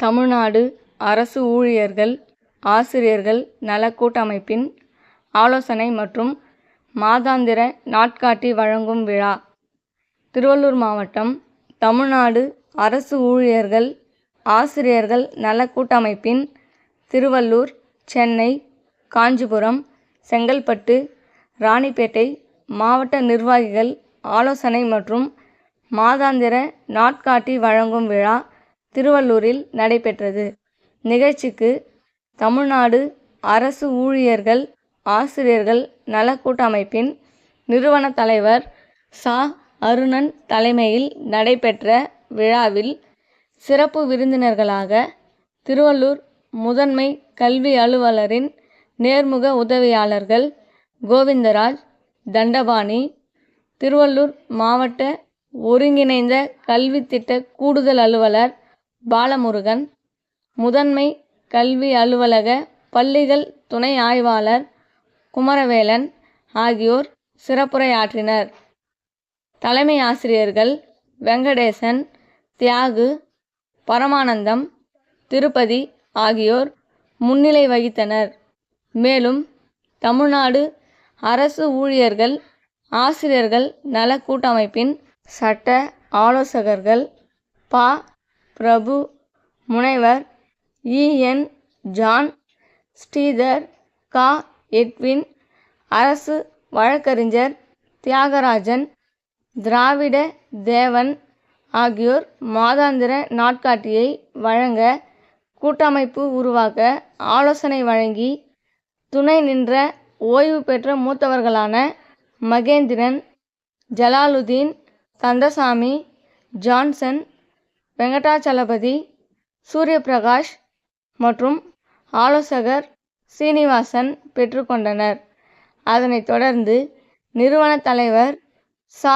தமிழ்நாடு அரசு ஊழியர்கள் ஆசிரியர்கள் நல கூட்டமைப்பின் ஆலோசனை மற்றும் மாதாந்திர நாட்காட்டி வழங்கும் விழா. திருவள்ளூர் மாவட்டம் தமிழ்நாடு அரசு ஊழியர்கள் ஆசிரியர்கள் நல கூட்டமைப்பின் திருவள்ளூர், சென்னை, காஞ்சிபுரம், செங்கல்பட்டு, ராணிப்பேட்டை மாவட்ட நிர்வாகிகள் ஆலோசனை மற்றும் மாதாந்திர நாட்காட்டி வழங்கும் விழா திருவள்ளூரில் நடைபெற்றது. நிகழ்ச்சிக்கு தமிழ்நாடு அரசு ஊழியர்கள் ஆசிரியர்கள் நல கூட்டமைப்பின் நிறுவன தலைவர் ச. அருணன் தலைமையில் நடைபெற்ற விழாவில் சிறப்பு விருந்தினர்களாக திருவள்ளூர் முதன்மை கல்வி அலுவலரின் நேர்முக உதவியாளர்கள் கோவிந்தராஜ், தண்டபாணி, திருவள்ளூர் மாவட்ட ஒருங்கிணைந்த கல்வி திட்ட கூடுதல் அலுவலர் பாலமுருகன், முதன்மை கல்வி அலுவலக பள்ளிகள் துணை ஆய்வாளர் குமரவேலன் ஆகியோர் சிறப்புரையாற்றினர். தலைமை ஆசிரியர்கள் வெங்கடேசன், தியாகு, பரமானந்தம், திருப்பதி ஆகியோர் முன்னிலை வகித்தனர். மேலும் தமிழ்நாடு அரசு ஊழியர்கள் ஆசிரியர்கள் நல கூட்டமைப்பின் சட்ட ஆலோசகர்கள் ப. பிரபு, முனைவர் இ.என். ஜான், ஸ்ரீதர், க. எட்வின், அரசு வழக்கறிஞர் தியாகராஜன், திராவிட தேவன் ஆகியோர் மாதாந்திர நாட்காட்டியை வழங்க, கூட்டமைப்பு உருவாக்க ஆலோசனை வழங்கி துணை நின்ற ஓய்வு பெற்ற மூத்தவர்களான மகேந்திரன், ஜலாலுதீன், கந்தசாமி, ஜான்சன், வெங்கடாச்சலபதி, சூரியபிரகாஷ் மற்றும் ஆலோசகர் சீனிவாசன் பெற்றுக்கொண்டனர். அதனைத் தொடர்ந்து நிறுவன தலைவர் ச.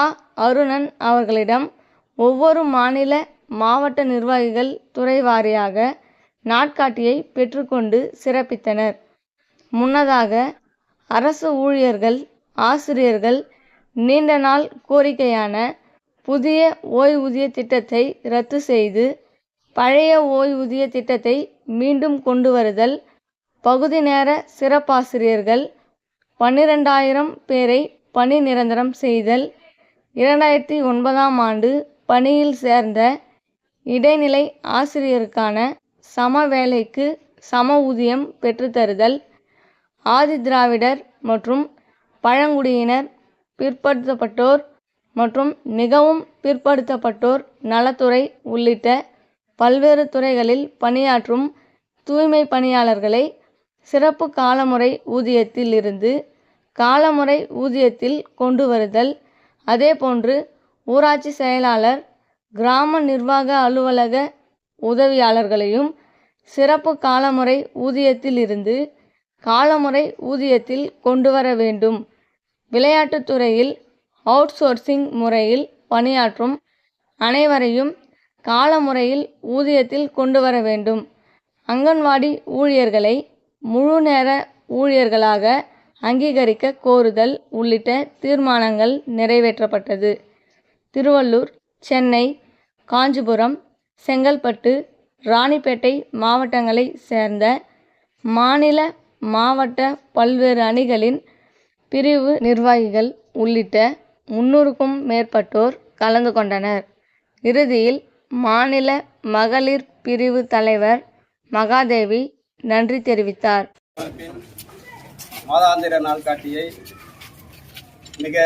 அருணன் அவர்களிடம் ஒவ்வொரு மாநில மாவட்ட நிர்வாகிகள் துறை வாரியாக நாட்காட்டியை பெற்றுக்கொண்டு சிறப்பித்தனர். முன்னதாக அரசு ஊழியர்கள் ஆசிரியர்கள் நீண்ட நாள் கோரிக்கையான புதிய ஓய்வூதிய திட்டத்தை ரத்து செய்து பழைய ஓய்வூதிய திட்டத்தை மீண்டும் கொண்டு வருதல், பகுதி நேர சிறப்பாசிரியர்கள் 12,000 பேரை பணி நிரந்தரம் செய்தல், 2009ஆம் ஆண்டு பணியில் சேர்ந்த இடைநிலை ஆசிரியருக்கான சம வேலைக்கு சம ஊதியம் பெற்றுத்தருதல், ஆதிதிராவிடர் மற்றும் பழங்குடியினர், பிற்படுத்தப்பட்டோர் மற்றும் மிகவும் பிற்படுத்தப்பட்டோர் நலத்துறை உள்ளிட்ட பல்வேறு துறைகளில் பணியாற்றும் தூய்மை பணியாளர்களை சிறப்பு காலமுறை ஊதியத்தில் இருந்து காலமுறை ஊதியத்தில் கொண்டு வருதல், அதேபோன்று ஊராட்சி செயலாளர், கிராம நிர்வாக அலுவலக உதவியாளர்களையும் சிறப்பு காலமுறை ஊதியத்தில் இருந்து காலமுறை ஊதியத்தில் கொண்டு வர வேண்டும். விளையாட்டுத் துறையில் அவுட் சோர்சிங் முறையில் பணியாற்றும் அனைவரையும் காலமுறையில் ஊதியத்தில் கொண்டு வர வேண்டும். அங்கன்வாடி ஊழியர்களை முழு நேர ஊழியர்களாக அங்கீகரிக்க கோருதல் உள்ளிட்ட தீர்மானங்கள் நிறைவேற்றப்பட்டது. திருவள்ளூர், சென்னை, காஞ்சிபுரம், செங்கல்பட்டு, ராணிப்பேட்டை மாவட்டங்களை சேர்ந்த மாநில மாவட்ட பல்வேறு அணிகளின் பிரிவு நிர்வாகிகள் உள்ளிட்ட 300க்கும் மேற்பட்டோர் கலந்து கொண்டனர். இறுதியில் மாநில மகளிர் பிரிவு தலைவர் மகாதேவி நன்றி தெரிவித்தார். மாதாந்திர நாள்காட்டியை மிக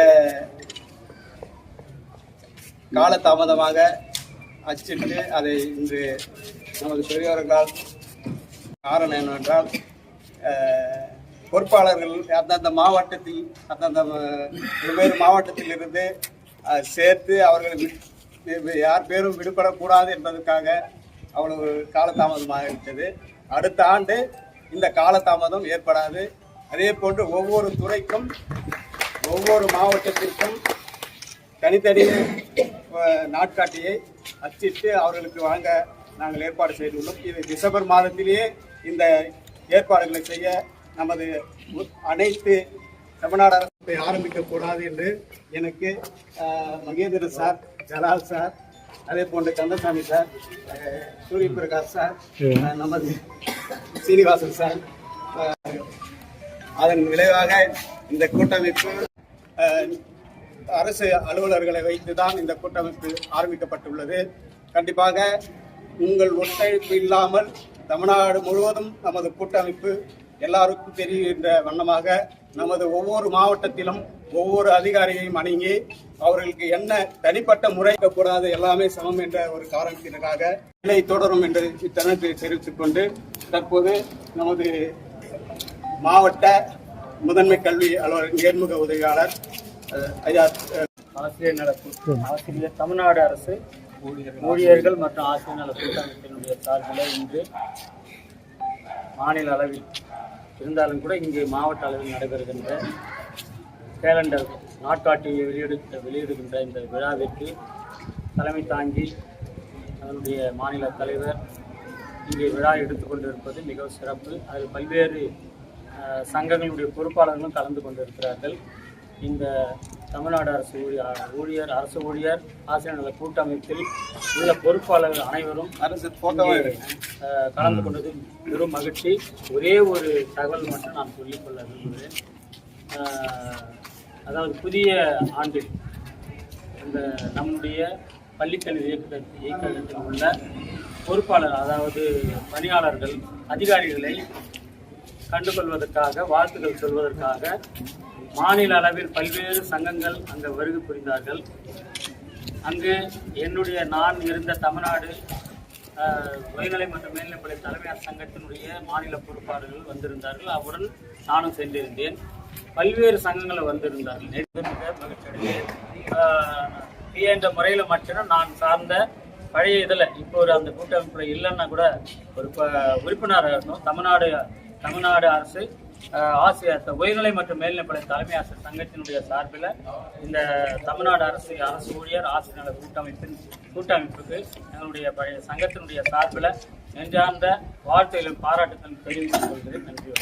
காலதாமதமாக அச்சிட்டு அதை இன்று நமது பெரியவர்களால், காரணம் என்னவென்றால் பொறுப்பாளர்கள் அந்தந்த மாவட்டத்தில் அந்தந்த வெவ்வேறு மாவட்டத்தில் இருந்து சேர்த்து அவர்கள் யார் பேரும் விடுபடக்கூடாது என்பதற்காக அவ்வளவு காலதாமதமாகிவிட்டது. அடுத்த ஆண்டு இந்த காலதாமதம் ஏற்படாது. அதே போன்று ஒவ்வொரு துறைக்கும் ஒவ்வொரு மாவட்டத்திற்கும் தனித்தனி நாட்காட்டியை அச்சிட்டு அவர்களுக்கு வழங்க நாங்கள் ஏற்பாடு செய்துள்ளோம். இது டிசம்பர் மாதத்திலேயே இந்த ஏற்பாடுகளை செய்ய நமது அனைத்து தமிழ்நாடு அரசை ஆரம்பிக்கக்கூடாது என்று எனக்கு மகேந்திரன் சார், ஜலால் சார், அதே போன்று கந்தசாமி சார், சூரிய பிரகாஷ் சார், நமது சீனிவாசன் சார். அதன் விளைவாக இந்த கூட்டமைப்பு அரசு அலுவலர்களை வைத்துதான் இந்த கூட்டமைப்பு ஆரம்பிக்கப்பட்டுள்ளது. கண்டிப்பாக உங்கள் ஒத்துழைப்பு இல்லாமல் தமிழ்நாடு முழுவதும் நமது கூட்டமைப்பு எல்லாருக்கும் தெரிகின்ற வண்ணமாக நமது ஒவ்வொரு மாவட்டத்திலும் ஒவ்வொரு அதிகாரியையும் அணுகி அவர்களுக்கு என்ன தனிப்பட்ட முறைக்கூடாது, எல்லாமே சமம் என்ற ஒரு காரணத்திற்காக நிலை தொடரும் என்று இத்தருணத்தில் தெரிவித்துக் கொண்டு தற்போது நமது மாவட்ட முதன்மை கல்வி அலுவலர் நேர்முக உதவியாளர் ஐயா ஆசிரியர் ஆசிரியர் தமிழ்நாடு அரசு ஊழியர்கள் மற்றும் ஆசிரியர் நல கூட்டமைப்பினுடைய சார்பில் இன்று மாநில அளவில் இருந்தாலும் கூட இங்கு மாவட்ட அளவில் நடைபெறுகின்ற கேலண்டர் நாட்காட்டியை வெளியிடுகின்ற இந்த விழாவிற்கு தலைமை தாங்கி அதனுடைய மாநில தலைவர் இங்கே விழா எடுத்துக்கொண்டிருப்பது மிகவும் சிறப்பு. அதில் பல்வேறு சங்கங்களுடைய பொறுப்பாளர்களும் கலந்து கொண்டிருக்கிறார்கள். இந்த தமிழ்நாடு அரசு ஊழியர் ஆசிரியர் நல கூட்டமைப்பில் உள்ள பொறுப்பாளர்கள் அனைவரும் கலந்து கொண்டது பெரும் மகிழ்ச்சி. ஒரே ஒரு தகவல் மட்டும் நான் சொல்லிக்கொள்ள விரும்புகிறேன். அதாவது புதிய ஆண்டில் இந்த நம்முடைய பள்ளிக்கல்வி இயக்கத்தில் உள்ள பொறுப்பாளர், அதாவது பணியாளர்கள், அதிகாரிகளை கண்டுகொள்வதற்காக, வாழ்த்துக்கள் சொல்வதற்காக மாநில அளவில் பல்வேறு சங்கங்கள் அங்கு வருகை புரிந்தார்கள். அங்கு நான் இருந்த தமிழ்நாடு உயர்நிலை மற்றும் மேல்நிலைப்பள்ளி தலைமையார் சங்கத்தினுடைய மாநில பொறுப்பாளர்கள் வந்திருந்தார்கள். அவருடன் நானும் சென்றிருந்தேன். பல்வேறு சங்கங்கள் வந்திருந்தார்கள். மகிழ்ச்சி என்ற முறையில் மட்டும் நான் சார்ந்த பழைய இதில் இப்போ ஒரு அந்த கூட்டமைப்புல இல்லைன்னா கூட ஒரு உறுப்பினராக இருந்தோம். தமிழ்நாடு அரசு ஆசிரியர் உயர்நிலை மற்றும் மேல்நிலைப்பள்ளி தலைமை ஆசிரியர் சங்கத்தினுடைய சார்பில் இந்த தமிழ்நாடு அரசு ஊழியர் ஆசிரியர் நல கூட்டமைப்புக்கு எங்களுடைய பழைய சங்கத்தினுடைய சார்பில் நெஞ்சார்ந்த வாழ்த்துகளும் பாராட்டுகளும் தெரிவித்துக் கொள்கிறேன். நன்றி.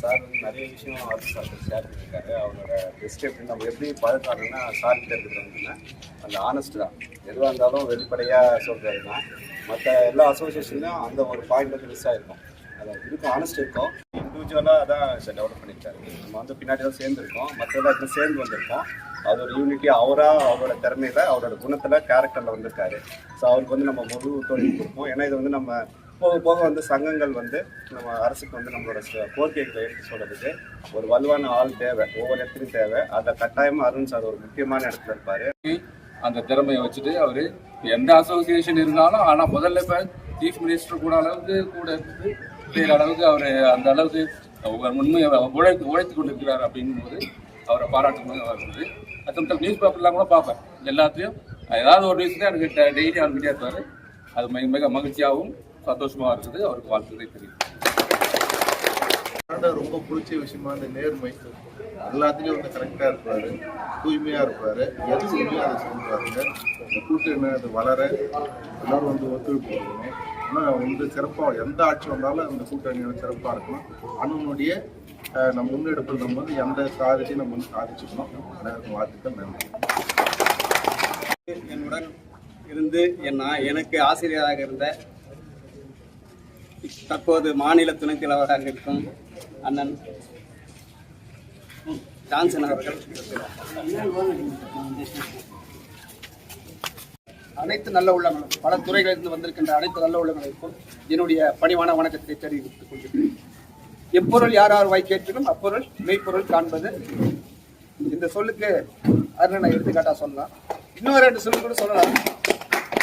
சார் நிறைய விஷயம் அரசு சார் ஷேர் பண்ணியிருக்காரு. அவரோட பெஸ்ட் எப்படி நம்ம எப்படி பழக்காருன்னா சார்கிட்ட இருக்கிறவங்கன்னா அந்த ஆனஸ்ட் தான். எதுவாக இருந்தாலும் வெளிப்படையாக சொல்கிறதுனா மற்ற எல்லா அசோசியேஷன்லையும் அந்த ஒரு பாயிண்ட் வந்து மிஸ் ஆகிருக்கும். அதை இதுக்கும் ஆனஸ்ட் இருக்கும். இண்டிவிஜுவலாக அதான் டெவலப் பண்ணியிருக்காரு. நம்ம வந்து பின்னாடி தான் சேர்ந்துருக்கோம், மற்ற எல்லாத்தையும் சேர்ந்து வந்திருக்கோம். அது ஒரு யூனிட்டி அவரோட திறமையில், அவரோட குணத்தில், கேரக்டரில் வந்திருக்காரு. ஸோ அவருக்கு வந்து நம்ம முழு தொழில் கொடுப்போம். ஏன்னா இது வந்து நம்ம போக போக வந்து சங்கங்கள் வந்து நம்ம அரசுக்கு வந்து நம்மளோட கோரிக்கைகளை எடுத்து சொல்றதுக்கு ஒரு வலுவான ஆள் தேவை, ஒவ்வொரு இடத்துலையும் தேவை. அதை கட்டாயமாக அருண் சார் ஒரு முக்கியமான இடத்துல இருப்பார். அந்த திறமையை வச்சுட்டு அவர் எந்த அசோசியேஷன் இருந்தாலும், ஆனால் முதல்ல இப்போ சீஃப் மினிஸ்டர் கூட இருந்து வேறு அளவுக்கு அவர் அந்த அளவுக்கு உண்மையை உழைத்து கொண்டிருக்கிறார் அப்படிங்கும்போது அவரை பாராட்டும்போது வருது. அது நியூஸ் பேப்பர்லாம் கூட பார்ப்பேன். எல்லாத்தையும் ஏதாவது ஒரு நியூஸ் தான் எனக்கு டெய்லி அவர்கிட்டே இருப்பார். அது மிக மகிழ்ச்சியாகவும் சந்தோஷமாக இருக்குது. அவருக்கு வாழ்த்துக்களை தெரியும். ரொம்ப பிடிச்ச விஷயமா அந்த நேர்மை, எல்லாத்துலேயும் வந்து கரெக்டாக இருப்பார், தூய்மையாக இருப்பார், எதுவுமே அதை சொல்லுவாருங்க. இந்த கூட்டணி அது வளர எல்லோரும் வந்து ஒத்துழைப்பு கொடுக்கணும். ஆனால் வந்து சிறப்பாக எந்த ஆட்சி வந்தாலும் அந்த கூட்டணியோட சிறப்பாக இருக்கணும். அண்ணனுடைய நம்ம முன்னெடுப்பு நம்ம வந்து எந்த சாதிச்சு நம்ம வந்து சாதிச்சுக்கணும். எல்லாருக்கும் வாழ்த்துக்கள். நன்றி. என்னுடன் இருந்து எனக்கு ஆசிரியராக இருந்த தற்போது மாநில துணைத் தலைவராக இருக்கும் அண்ணன் ஜான்சன் அவர்கள், அனைத்து நல்ல உள்ளங்களும், பல துறைகளிலிருந்து வந்திருக்கின்ற அனைத்து நல்ல உள்ளங்களுக்கும் என்னுடைய பணிவான வணக்கத்தை தெரிவித்துக் கொள்கிறேன். எப்பொருள் யார் வாய் கேட்பினும் அப்பொருள் மெய்ப்பொருள் காண்பது. இந்த சொல்லுக்கு அருணனை எடுத்துக்காட்டா சொல்லலாம். இன்னொரு 2 சொல்லு கூட சொல்லலாம்.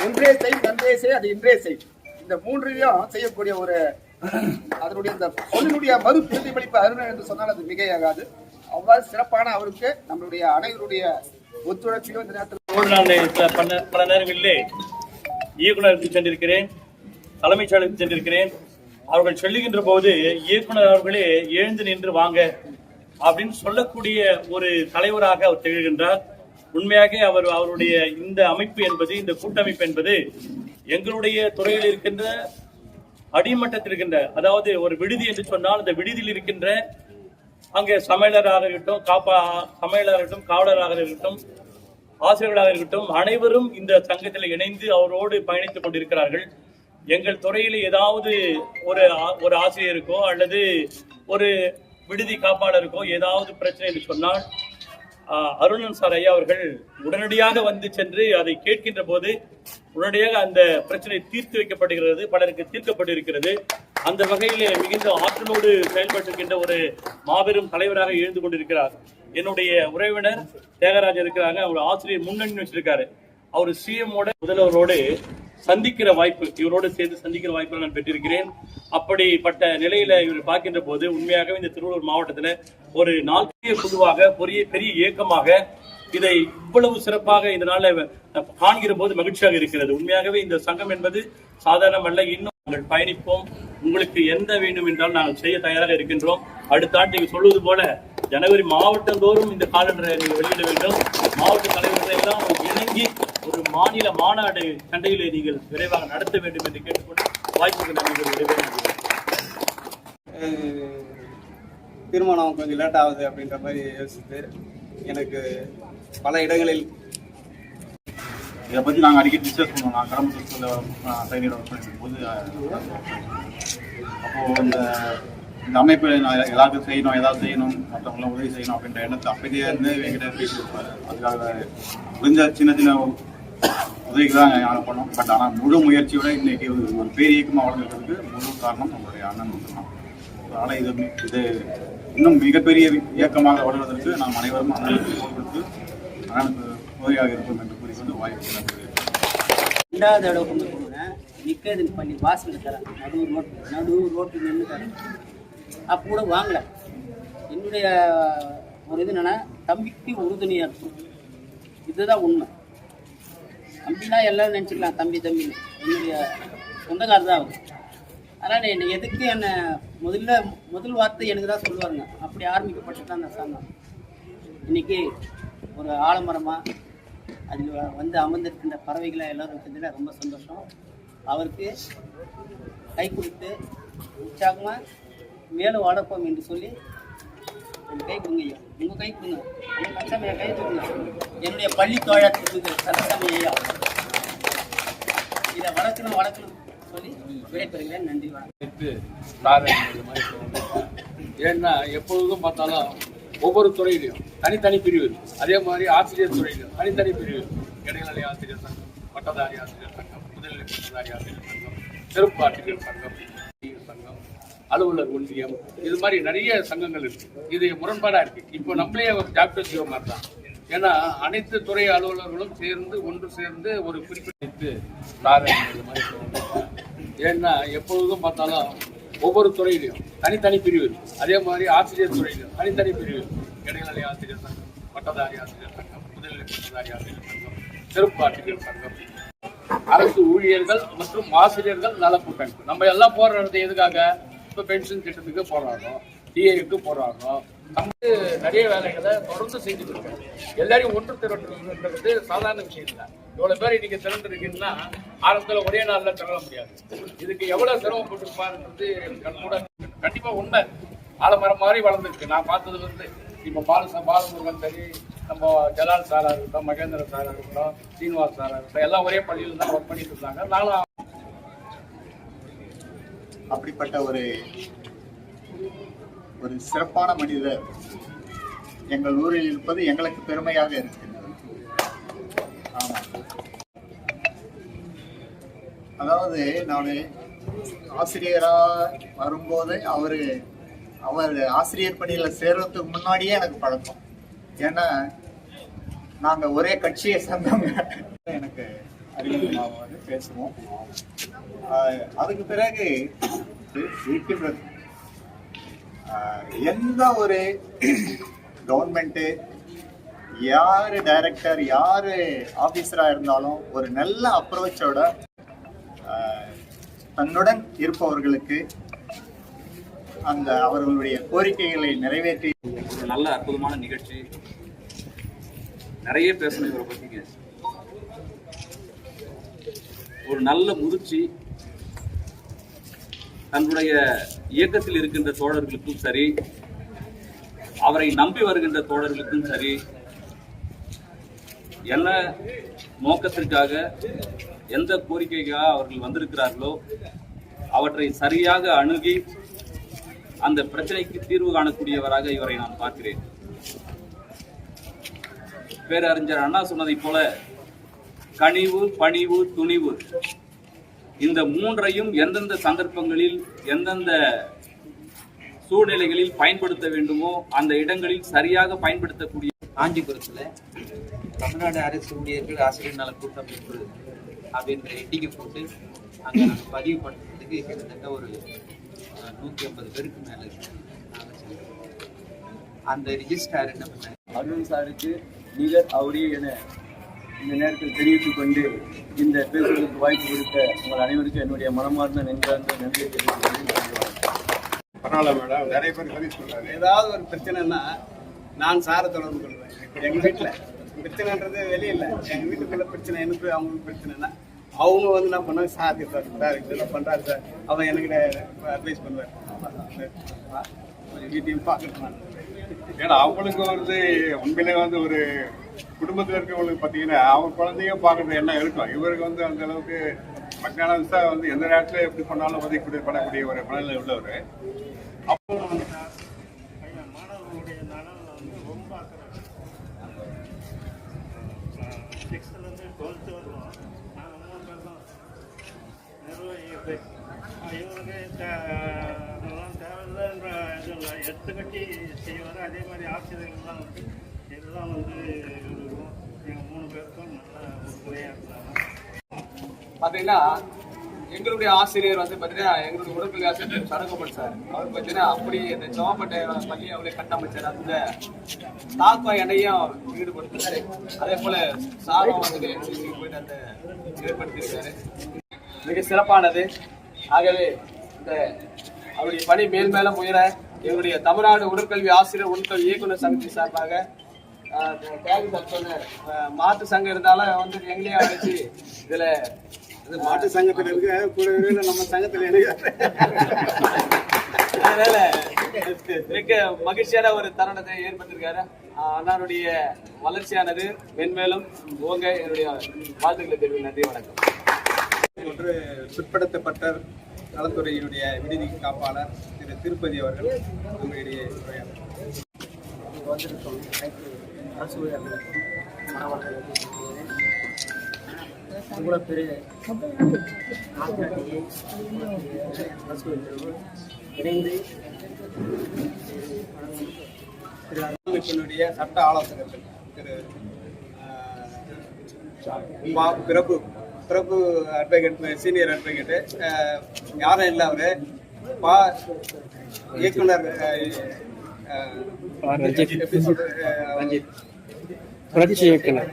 ஒன்றே செய், தன்றே செய், அது இன்றே செய். இந்த 3ஐயும் செய்யக்கூடிய ஒரு அதனுடைய இந்த சொல்லினுடைய மறு பிரதிபலிப்பு அருணன் என்று சொன்னால் அது மிகையாகாது. அவ்வாறு சிறப்பான அவருக்கு நம்மளுடைய அனைவருடைய ஒத்துழைப்பையும் இந்த நேரத்தில் பல நேரங்களிலே இயக்குநருக்கு சென்றிருக்கிறேன், தலைமைச் செயலருக்கு சென்றிருக்கிறேன். அவர்கள் சொல்லுகின்ற போது இயக்குனர் அவர்களே எழுந்து நின்று வாங்க அப்படின்னு சொல்லக்கூடிய ஒரு தலைவராக அவர் திகழ்கின்றார். உண்மையாக அவருடைய இந்த அமைப்பு என்பது, இந்த கூட்டமைப்பு என்பது எங்களுடைய துறையில் இருக்கின்ற அடிமட்டத்தில் இருக்கின்ற, அதாவது ஒரு விடுதி என்று சொன்னால் அந்த விடுதியில் இருக்கின்ற அங்கே சமையலராக இருக்கட்டும், காவலராக இருக்கட்டும், ஆசிரியர்களாக இருக்கட்டும், அனைவரும் இந்த சங்கத்தில் இணைந்து அவரோடு பயணித்துக் கொண்டிருக்கிறார்கள். எங்கள் துறையில் ஏதாவது ஒரு ஆசிரியருக்கோ அல்லது ஒரு விடுதி காப்பாளருக்கோ ஏதாவது பிரச்சனை என்று சொன்னால் அருணன் சார் ஐயா அவர்கள் உடனடியாக வந்து சென்று அதை கேட்கின்ற போது உடனடியாக அந்த பிரச்சனை தீர்த்து வைக்கப்படுகிறது, பலருக்கு தீர்க்கப்பட்டிருக்கிறது. அந்த வகையில் மிகுந்த ஆற்றலோடு செயல்பட்டிருக்கின்ற ஒரு மாபெரும் தலைவராக எழுந்து கொண்டிருக்கிறார். என்னுடைய உறவினர் தேகராஜ் இருக்கிறாங்க, அவர் ஆசிரியர் முன்னணி வச்சிருக்காரு. அவர் சிஎம்மோட முதல்வரோடு சந்திக்கிற வாய்ப்பு, இவரோடு சேர்ந்து சந்திக்கிற வாய்ப்பு நான் பெற்றிருக்கிறேன். அப்படிப்பட்ட நிலையில இவர் பார்க்கின்ற போது உண்மையாகவே இந்த திருவள்ளூர் மாவட்டத்தில் ஒரு நாள்கிய குழுவாக பெரிய இயக்கமாக இதை இவ்வளவு சிறப்பாக இந்த நாளில் காண்கிற போது மகிழ்ச்சியாக இருக்கிறது. உண்மையாகவே இந்த சங்கம் என்பது சாதாரணமல்ல. இன்னும் நாங்கள் பயணிப்போம். உங்களுக்கு எந்த வேண்டும் என்றால் நாங்கள் செய்ய தயாராக இருக்கின்றோம். அடுத்த ஆண்டு நீங்கள் சொல்வது போல ஜனவரி மாவட்டந்தோறும் இந்த காலண்டரை நீங்கள் வெளியிட வேண்டும். மாவட்ட தலைவர்களை எல்லாம் இணங்கி ஒரு மாநில மாநாடு சண்டையிலே நீங்கள் விரைவாக நடத்த வேண்டும் என்று கேட்டுக்கொண்டு வாய்ப்புக்கு நன்றி. திருமணம் கொஞ்சம் லேட் ஆகுது அப்படின்ற மாதிரி யோசித்து எனக்கு பல இடங்களில் இதை பற்றி நாங்கள் அடிக்கடி டிஸ்கஸ் பண்ணுவோம். நான் கிராமத்தில் சைனியோட ஒர்க் பண்ணிருக்கும் போது அப்போது இந்த அமைப்பு நான் எல்லாருக்கும் செய்யணும், ஏதாவது செய்யணும், மற்றவங்களாம் உதவி செய்யணும் அப்படின்ற எண்ணத்தை அப்போதே இருந்து என்கிட்ட பேசி கொடுப்பாரு. அதுக்காக முடிஞ்ச சின்ன சின்ன உதவிக்கு தான் நாங்கள் பண்ணோம். பட் ஆனால் முழு முயற்சியோட இன்னைக்கு ஒரு பெரிய இயக்கமாக வளர்ந்துக்கிறதுக்கு முழு காரணம் நம்மளுடைய அண்ணன் மட்டும்தான். அதனால் இது இன்னும் மிகப்பெரிய இயக்கமாக வளர்வதற்கு நாம் அனைவரும் அண்ணனுக்கு கொடுத்து அண்ணனுக்கு உதவியாக இருக்கும் என்று கூறிக்கொண்டு வாய்ப்பு நன்றி. 2வது தடவை கொண்டு போனேன், நிற்கிறதுன்னு பண்ணி வாசலில் தரேன், நடு ரோட்டில் நின்று தரேன். அப்போ கூட வாங்கலை. என்னுடைய ஒரு இது என்னென்னா, தம்பிக்கு உறுதுணையாக இருக்கும். இதுதான் உண்மை. தம்பினா எல்லாரும் நினச்சிக்கலாம், தம்பின்னு. என்னுடைய சொந்தக்காரர் தான் அவர். அதனால் என்னை எதுக்கு என்னை முதல் வார்த்தை எனக்கு தான் சொல்லுவாருங்க. அப்படி ஆரம்பிக்கப்பட்டு தான் அந்த சங்கம் இன்றைக்கி ஒரு ஆலமரமாக அதில் வந்து அமர்ந்திருக்கின்ற பறவைகளை எல்லோரும் இருக்கிறதுல ரொம்ப சந்தோஷம். அவருக்கு கை கொடுத்து உற்சாகமாக மேலும் வளர்ப்போம் என்று சொல்லி என் கை கொடுங்க ஐயா, உங்கள் கை கொடுங்க, உங்கள் கந்தசாமியை கை கொடுங்க. என்னுடைய பள்ளி தோழத்துக்கு கந்தசாமி ஐயா இதை வளர்க்கணும் சொல்லி விடைபெறுகிறேன். நன்றி, வணக்கம். ஏன்னா எப்பொழுதும் பார்த்தாலும் ஒவ்வொரு துறையிலையும் தனித்தனி பிரிவு, அதே மாதிரி ஆசிரியர் துறையிலும் தனித்தனி பிரிவு, இடைநிலை ஆசிரியர் சங்கம், பட்டதாரி ஆசிரியர் சங்கம், முதுநிலை பட்டதாரி ஆசிரியர் சங்கம், சிறப்பு ஆசிரியர் சங்கம், சங்கம், அலுவலர் ஒன்றியம், இது மாதிரி நிறைய சங்கங்கள் இருக்கு. இது முரண்பாடா இருக்கு. இப்போ நம்மளே ஒரு டாக்டர் ஜியோ மாதிரி தான். ஏன்னா அனைத்து துறை அலுவலர்களும் சேர்ந்து ஒன்று சேர்ந்து ஒரு குறிப்பிட்டு இது மாதிரி. ஏன்னா எப்பொழுதும் பார்த்தாலும் ஒவ்வொரு துறையிலையும் தனித்தனி பிரிவு, அதே மாதிரி ஆசிரியர் துறையிலும் தனித்தனி பிரிவு, இடைநிலை ஆசிரியர் சங்கம், பட்டதாரி ஆசிரியர் சங்கம், முதுநிலை பட்டதாரி ஆசிரியர் சங்கம், சிறப்பு ஆசிரியர் சங்கம், அரசு ஊழியர்கள் மற்றும் ஆசிரியர்கள் நல கூட்டமைப்பு. நம்ம எல்லாம் போராடுறது எதுக்காக? இப்போ பென்ஷன் திட்டத்துக்கு போராடுறோம், டிஏக்கு போராடுறோம். நமக்கு நிறைய வேலைகளை தொடர்ந்து செஞ்சுட்டு இருக்கோம். எல்லாரையும் ஒன்று திரட்டுறது சாதாரண விஷயம் இல்லை. இவ்வளோ பேர் இன்னைக்கு திரண்டு இருக்குன்னா ஆரம்பத்தில் ஒரே நாளில் திரள முடியாது. இதுக்கு எவ்வளோ சிரமப்பட்டிருப்பாருன்றது கூட கண்டிப்பாக உண்மை. ஆலமரம் மாதிரி வளர்ந்துருக்கு. நான் பார்த்தது வந்து இப்போ பாலமுருகன் சரி, நம்ம ஜலால் சாராக இருக்கட்டும், மகேந்திர சாராக இருக்கட்டும், சீனிவாஸ் சாராக இருக்கட்டும், எல்லாம் ஒரே பள்ளியில் தான் ஒர்க் பண்ணிட்டு இருந்தாங்க. நானும் அப்படிப்பட்ட ஒரு சிறப்பான மனிதர் எங்கள் ஊரில் இருப்பது எங்களுக்கு பெருமையாக இருக்கின்றது. ஆமாம், அதாவது நான் ஆசிரியராக வரும்போது அவர் ஆசிரியர் பணியில் சேர்றதுக்கு முன்னாடியே எனக்கு பழக்கம். ஏன்னா நாங்கள் ஒரே கட்சியை சேர்ந்தவங்க. எனக்கு அறிமுகமாக பேசுவோம். அதுக்கு பிறகு இருக்கின்றது எந்த ஒரு கவர்மெண்ட்டு யாரு டைரக்டர் யாரு ஆபீசரா இருந்தாலும் ஒரு நல்ல அப்ரோச்சோட தன்னுடன் இருப்பவர்களுக்கு அந்த அவர்களுடைய கோரிக்கைகளை நிறைவேற்றி ஒரு நல்ல அற்புதமான நிகழ்ச்சி. நிறைய பேசணும் இவரை பத்திங்க. ஒரு நல்ல முதிர்ச்சி தன்னுடைய இயக்கத்தில் இருக்கின்ற தோழர்களுக்கும் சரி, அவரை நம்பி வருகின்ற தோழர்களுக்கும் சரி, என்ன நோக்கத்திற்காக எந்த கோரிக்கைக்காக அவர்கள் வந்திருக்கிறார்களோ அவற்றை சரியாக அணுகி அந்த பிரச்சனைக்கு தீர்வு காணக்கூடியவராக இவரை நான் பார்க்கிறேன். பேரறிஞர் அண்ணா சொன்னதைப் போல கனிவு, பணிவு, துணிவு இந்த மூன்றையும் எந்தெந்த சந்தர்ப்பங்களில் எந்தெந்த சூழ்நிலைகளில் பயன்படுத்த வேண்டுமோ அந்த இடங்களில் சரியாக பயன்படுத்தக்கூடிய காஞ்சிபுரத்தில் தமிழ்நாடு அரசு ஊழியர்கள் ஆசிரியர் நல கூட்டமைப்பு அப்படின்ற எட்டிக்கை போட்டு அங்கே நாங்கள் பதிவு பண்ணுறதுக்கு கிட்டத்தட்ட ஒரு 150 பேருக்கு மேலே அந்த ரிஜிஸ்டார் என்ன பண்ணார், அருண் சாருக்கு நிகர் அவரே என இந்த நேரத்தில் தெரிவித்துக் கொண்டு இந்த பேசுவதற்கு வாய்ப்பு கொடுத்த உங்கள் அனைவருக்கும் என்னுடைய மனமார்ந்த நெஞ்சார்ந்த நன்றியை தெரிவித்துக் பரவாயில்ல மேடம், நிறைய பேர் பதிவு சொல்றாரு. ஏதாவது ஒரு பிரச்சனைன்னா நான் சாரை தொடர்பு கொள்வேன். எங்கள் வீட்டில் பிரச்சனைன்றது வெளியில எங்கள் வீட்டுக்குள்ள பிரச்சனை, எனக்கு அவங்களுக்கு பிரச்சனைனா அவங்க வந்து என்ன பண்ணாங்க, சார் இதெல்லாம் பண்ணுறாரு சார், அவன் எனக்கு அட்வைஸ் பண்ணுவார். வீட்டையும் பார்க்கணும். ஏன்னா அவங்களுக்கு வந்து உண்மையிலே வந்து ஒரு குடும்பத்தில் இருக்கிறவங்களுக்கு பார்த்தீங்கன்னா அவங்க குழந்தையும் பார்க்கறது என்ன இருக்கும். இவருக்கு வந்து அந்த அளவுக்கு மக்னானஸா வந்து எந்த நேரத்தில் எப்படி பண்ணாலும் உதவி பண்ணக்கூடிய ஒரு மனநிலை உள்ளவர். அப்போ மாணவர்களுடைய நலனில் வந்து ரொம்ப அக்கறை. 6th-லேருந்து 12th வருவோம். நாங்கள் 3 பேர் தான் நிர்வகிப்பு. இவருக்கு அதெல்லாம் தேவையில்லைன்ற இது இல்லை, எடுத்துக்கட்டி செய்வார். அதே மாதிரி ஆசிரியர்கள்லாம் வந்து இதெல்லாம் வந்து இருக்கும். எங்கள் 3 பேருக்கும் நல்ல ஒத்துழையாக இருந்தாங்க. பார்த்தீங்கன்னா எங்களுடைய ஆசிரியர் வந்து பார்த்தீங்கன்னா எங்களுடைய உடற்கல்வி ஆசிரியர் சரகமன் சார், அவர் பார்த்தீங்கன்னா அப்படி இந்த ஜோமப்பட்டை பள்ளி அவளை கட்டமைச்சார். அந்த தாக்கம் என்னையும் ஈடுபடுத்தினாரு. அதே போல சாரம் வந்து போயிட்டு அந்த ஏற்படுத்தியிருக்காரு, மிக சிறப்பானது. ஆகவே இந்த அவருடைய பணி மேல் மேலும் உயர எங்களுடைய தமிழ்நாடு உடற்கல்வி ஆசிரியர் உடற்கல்வி இயக்குநர் சங்கத்தின் சார்பாக மாட்டு சங்கம் இருந்தாலும் வந்து எங்களையே அழைச்சி இதுல மாட்டு சங்கத்தில் இருக்க கூட நம்ம சங்கத்தில் அதனால மிக மகிழ்ச்சியான ஒரு தருணத்தை ஏற்பட்டிருக்காரு. அண்ணாருடைய வளர்ச்சியானது மென்மேலும் ஓங்க என்னுடைய வாழ்த்துக்களை தெரிவிக்கும். நன்றி, வணக்கம். ஒன்று பிற்படுத்தப்பட்ட நலத்துறையினுடைய விடுதி காப்பாளர் திரு திருப்பதி அவர்கள் நம்முடைய வந்திருக்கோம். அரசு ஊழியர்களுக்கும் மாணவர்களுக்கும் இவ்வளோ பெரிய நாட்காட்டியை அரசு ஊழியர்கள் இணைந்து அமைப்பினுடைய சட்ட ஆலோசகர்கள் திரு பிரபு அட்வொகேட், சீனியர் அட்வொகேட்டு, யாரும் இல்லை அவரு இயக்குனர் புரட்சி இயக்குனர்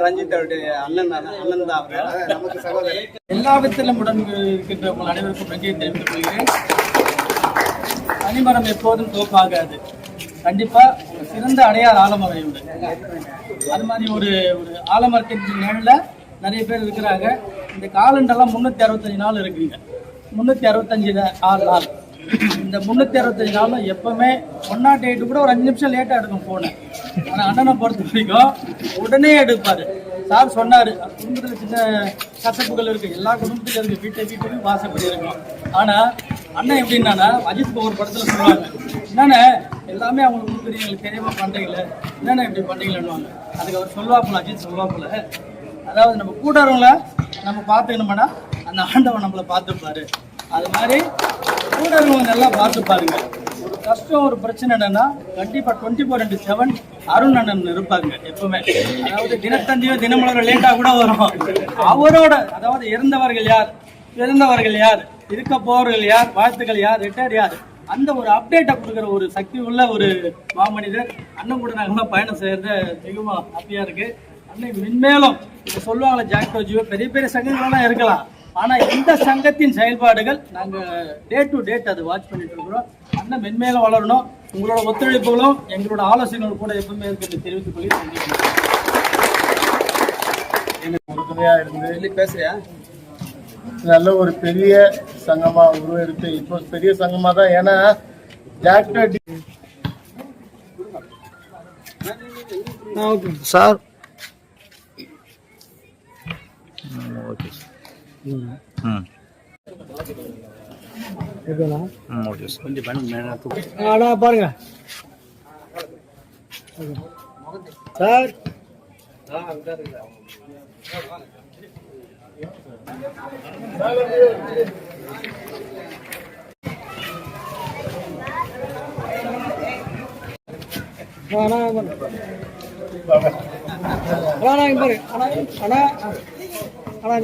ரஞ்சித் அவருடைய அண்ணன் தான் அவர், நமக்கு சகோதரர். எல்லா விதத்திலும் உடன் இருக்கின்ற உங்கள் அனைவருக்கும் நன்றியை தெரிவித்துக் கொள்கிறேன். தனிமரம் எப்போதும் தோப்பாகாது. கண்டிப்பா ஒரு சிறந்த அடையார் ஆலமரம். அது மாதிரி ஒரு ஆலமரத்தின் நிழல்ல நிறைய பேர் இருக்கிறாங்க. இந்த காலண்டெல்லாம் 365 நாள் இருக்குங்க. 365 நாள். இந்த 365 நாளும் எப்பவுமே 108 கூட ஒரு 5 நிமிஷம் லேட்டா எடுக்கும் போன. ஆனா அண்ணனை பொறுத்த வரைக்கும் உடனே எடுப்பாரு. சார் சொன்னாரு, குடும்பத்துல சின்ன கசப்புகள் இருக்கு, எல்லா குடும்பத்திலும் இருக்கு, வீட்டுக்கு வாசப்படி இருக்கும். ஆனா அண்ணன் எப்படின்னா அஜித் ஒரு படத்துல சொல்லுவாங்க, என்னென்ன எல்லாமே அவங்களுக்கு எங்களுக்கு தெரியாம பண்றீங்களே, என்னென்ன இப்படி பண்றீங்களேன்னு. அதுக்கு அவர் சொல்லுவாப்புல, அஜித் சொல்லுவாப்புல, அதாவது நம்ம கூட்டறவங்கள நம்ம பார்த்துக்கணும்னா அந்த ஆண்டவன் நம்மளை பார்த்துப்பாரு. அது மாதிரி கூடறவங்க நல்லா பார்த்து பாருங்க. ஒரு கஷ்டம் ஒரு பிரச்சனை என்னன்னா கண்டிப்பா 24/7 அருண் அண்ணன் இருப்பாங்க எப்பவுமே. அதாவது தினத்தந்தியோ தினமலரோ லேட்டா கூட வரும். அவரோட அதாவது இறந்தவர்கள் யார், பிறந்தவர்கள் யார், இருக்க போவர்கள் யார், வாழ்த்துக்கள் யார், ரிட்டையர் யார், அந்த ஒரு அப்டேட்டை கொடுக்குற ஒரு சக்தி உள்ள ஒரு மாமனிதர். அண்ணன் கூட நாங்களாம் பயணம் செய்யறது மிகவும் ஹாப்பியா இருக்கு. அண்ணன் மென்மேலும் இப்போ சொல்லுவாங்களே ஜாக்டோஜியோ பெரிய பெரிய சங்கங்கள்லாம் இருக்கலாம், ஆனா இந்த சங்கத்தின் செயல்பாடுகள் நாங்க டே டு டேட் அது வாட்ச் பண்ணிட்டு இருக்கிறோம். அண்ணன் மென்மேலும் வளரணும். உங்களோட ஒத்துழைப்புகளும் எங்களோட ஆலோசனைகள் கூட எப்பவுமே இருக்கிறது தெரிவித்துக் கொள்ளி உறுதுணையா இருந்து பேசுறியா நல்ல ஒரு பெரிய சங்கமா உருவெடுத்து இப்போ பெரிய சங்கமா தான். ஏன்னா JACTO sir okay okay sir கொஞ்சம் பண்ணி பாருங்க சார்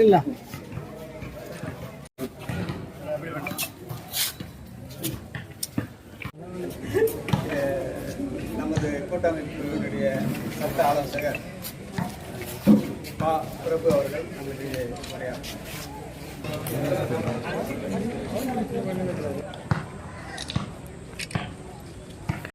இல்ல நமது கூட்டமைப்பினுடைய சட்ட ஆலோசகர் பிரபு அவர்கள் நம்முடைய உரையாற்றார்.